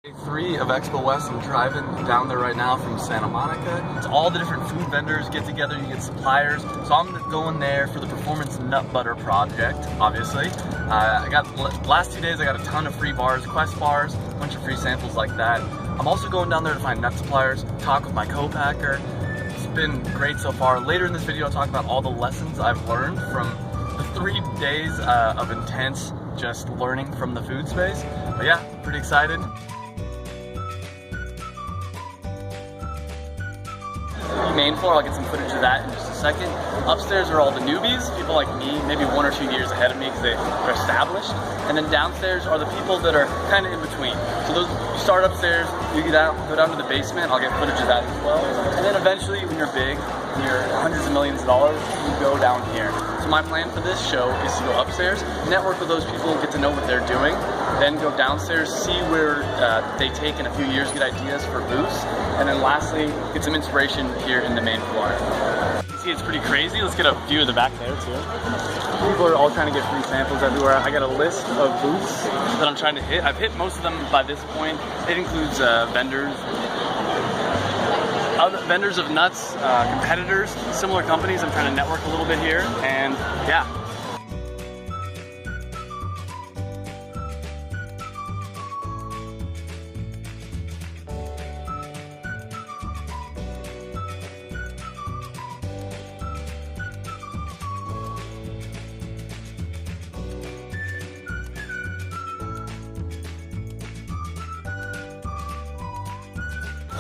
Day 3 of Expo West. I'm driving down there right now from Santa Monica. It's all the different food vendors get together, you get suppliers. So I'm going there for the Performance Nut Butter project, obviously. Last 2 days I got a ton of free bars, Quest bars, a bunch of free samples like that. I'm also going down there to find nut suppliers, talk with my co-packer. It's been great so far. Later in this video I'll talk about all the lessons I've learned from the 3 days of intense just learning from the food space. But yeah, pretty excited. Main floor, I'll get some footage of that in just a second. Upstairs are all the newbies, people like me, maybe 1 or 2 years ahead of me because they're established. And then downstairs are the people that are kind of in between. So those, you start upstairs, you go down to the basement, I'll get footage of that as well. And then eventually when you're big, when you're hundreds of millions of dollars, you go down here. So my plan for this show is to go upstairs, network with those people, get to know what they're doing, then go downstairs, see where they take in a few years, get ideas for booths, and then lastly, get some inspiration here in the main floor. You see, it's pretty crazy. Let's get a view of the back there too. People are all trying to get free samples everywhere. I got a list of booths that I'm trying to hit. I've hit most of them by this point. It includes vendors of nuts, competitors, similar companies. I'm trying to network a little bit here, and yeah.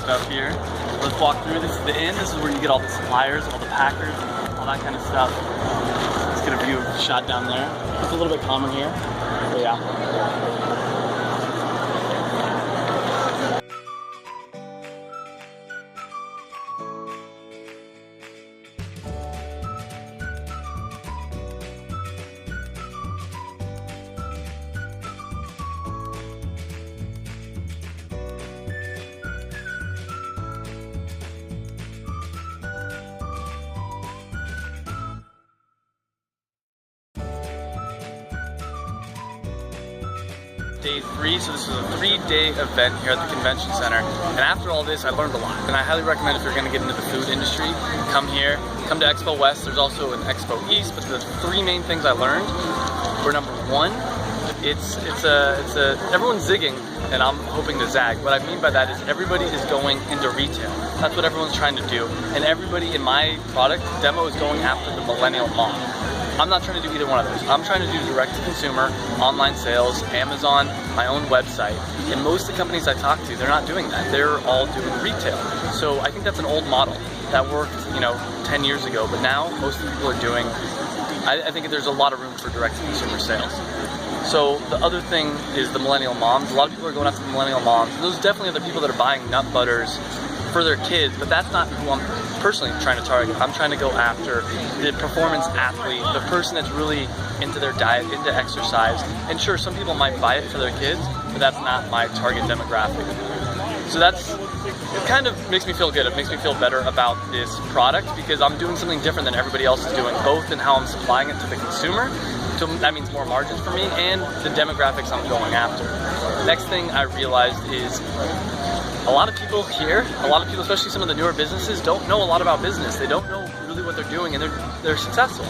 Stuff here. Let's walk through. This is the inn. This is where you get all the suppliers, all the packers, all that kind of stuff. Let's get a view of the shot down there. It's a little bit calmer here, but yeah. Day 3, so this is a 3-day event here at the convention center, and after all this I learned a lot, and I highly recommend if you're going to get into the food industry, come here, come to Expo West. There's also an Expo East, but the 3 main things I learned were: number 1, everyone's zigging and I'm hoping to zag. What I mean by that is everybody is going into retail. That's what everyone's trying to do, and everybody in my product demo is going after the millennial mom. I'm not trying to do either one of those. I'm trying to do direct-to-consumer, online sales, Amazon, my own website. And most of the companies I talk to, they're not doing that. They're all doing retail. So I think that's an old model that worked, 10 years ago. But now most of the people are doing, I think there's a lot of room for direct-to-consumer sales. So the other thing is the millennial moms. A lot of people are going after the millennial moms. Those definitely are the people that are buying nut butters for their kids, but that's not who I'm personally trying to target. I'm trying to go after the performance athlete, the person that's really into their diet, into exercise. And sure, some people might buy it for their kids, but that's not my target demographic. So it kind of makes me feel good. It makes me feel better about this product because I'm doing something different than everybody else is doing, both in how I'm supplying it to the consumer, so that means more margins for me, and the demographics I'm going after. Next thing I realized is a lot of people here, especially some of the newer businesses, don't know a lot about business. They don't know really what they're doing, and they're successful.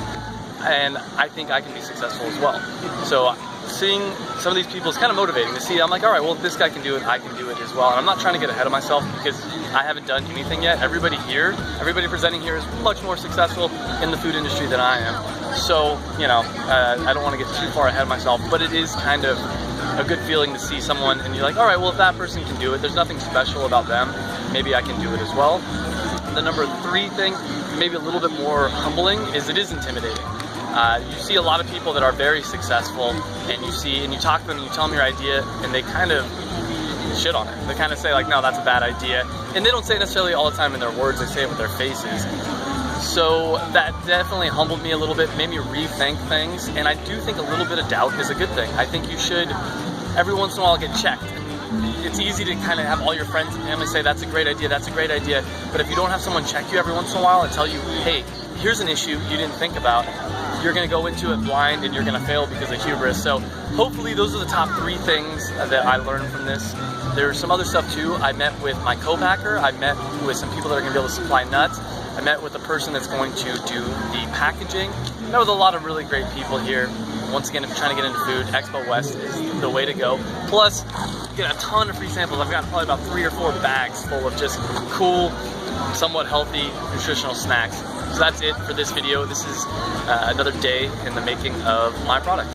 And I think I can be successful as well. So seeing some of these people is kind of motivating to see. I'm like, all right, well, if this guy can do it, I can do it as well. And I'm not trying to get ahead of myself because I haven't done anything yet. Everybody presenting here is much more successful in the food industry than I am. So, I don't want to get too far ahead of myself, but it is kind of a good feeling to see someone and you're like, all right, well, if that person can do it, there's nothing special about them, maybe I can do it as well. The number 3 thing, maybe a little bit more humbling, is it is intimidating. You see a lot of people that are very successful, and you talk to them and you tell them your idea, and they kind of shit on it. They kind of say like, no, that's a bad idea. And they don't say it necessarily all the time in their words, they say it with their faces. So that definitely humbled me a little bit, made me rethink things, and I do think a little bit of doubt is a good thing. I think you should, every once in a while, get checked. It's easy to kind of have all your friends and family say, that's a great idea, but if you don't have someone check you every once in a while and tell you, hey, here's an issue you didn't think about, you're going to go into it blind and you're going to fail because of hubris. So hopefully those are the top 3 things that I learned from this. There's some other stuff too. I met with my co-packer. I met with some people that are gonna be able to supply nuts. I met with the person that's going to do the packaging. Met with a lot of really great people here. Once again, if you're trying to get into food, Expo West is the way to go. Plus, you get a ton of free samples. I've got probably about 3 or 4 bags full of just cool, somewhat healthy, nutritional snacks. So that's it for this video. This is another day in the making of my product.